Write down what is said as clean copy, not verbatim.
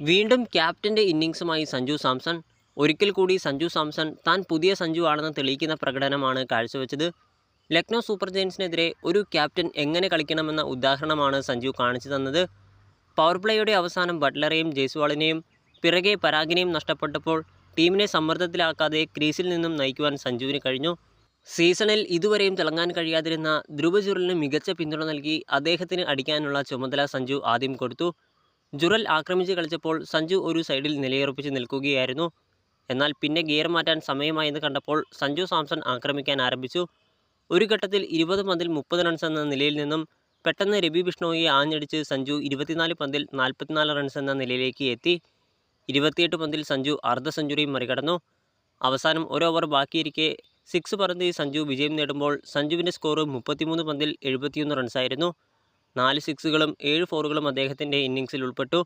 വീണ്ടും ക്യാപ്റ്റൻ്റെ ഇന്നിങ്സുമായി സഞ്ജു സാംസൺ. ഒരിക്കൽ കൂടി സഞ്ജു സാംസൺ താൻ പുതിയ സഞ്ജു ആണെന്ന് തെളിയിക്കുന്ന പ്രകടനമാണ് കാഴ്ചവെച്ചത്. ലക്നൗ സൂപ്പർ ജയൻസിനെതിരെ ഒരു ക്യാപ്റ്റൻ എങ്ങനെ കളിക്കണമെന്ന ഉദാഹരണമാണ് സഞ്ജു കാണിച്ചു തന്നത്. പവർ പ്ലേയുടെ അവസാനം ബട്ട്ലറെയും ജയ്സ്വാളിനെയും പിറകെ പരാഗിനെയും നഷ്ടപ്പെട്ടപ്പോൾ ടീമിനെ സമ്മർദ്ദത്തിലാക്കാതെ ക്രീസിൽ നിന്നും നയിക്കുവാൻ സഞ്ജുവിന് കഴിഞ്ഞു. സീസണിൽ ഇതുവരെയും തിളങ്ങാൻ കഴിയാതിരുന്ന ധ്രുവ ജുറലിന് മികച്ച പിന്തുണ നൽകി അദ്ദേഹത്തിന് അടിക്കാനുള്ള ചുമതല സഞ്ജു ആദ്യം കൊടുത്തു. ജുറൽ ആക്രമിച്ച് കളിച്ചപ്പോൾ സഞ്ജു ഒരു സൈഡിൽ നിലയുറപ്പിച്ച് നിൽക്കുകയായിരുന്നു. എന്നാൽ പിന്നെ ഗിയർ മാറ്റാൻ സമയമായെന്ന് കണ്ടപ്പോൾ സഞ്ജു സാംസൺ ആക്രമിക്കാൻ ആരംഭിച്ചു. ഒരു ഘട്ടത്തിൽ 20 പന്തിൽ 30 റൺസ് എന്ന നിലയിൽ നിന്നും പെട്ടെന്ന് രവി ബിഷ്ണോയിയെ ആഞ്ഞടിച്ച് സഞ്ജു 24 പന്തിൽ 44 റൺസ് എന്ന നിലയിലേക്ക് എത്തി. 28 പന്തിൽ സഞ്ജു അർദ്ധ സെഞ്ചുറിയും മറികടന്നു. അവസാനം ഒരു ഓവർ ബാക്കിയിരിക്കെ 6 പറന്ന് സഞ്ജു വിജയം നേടുമ്പോൾ സഞ്ജുവിൻ്റെ സ്കോർ 33 പന്തിൽ 71 റൺസായിരുന്നു. 4 സിക്സുകളും 7 ഫോറുകളും അദ്ദേഹത്തിൻ്റെ ഇന്നിങ്സിൽ ഉൾപ്പെട്ടു.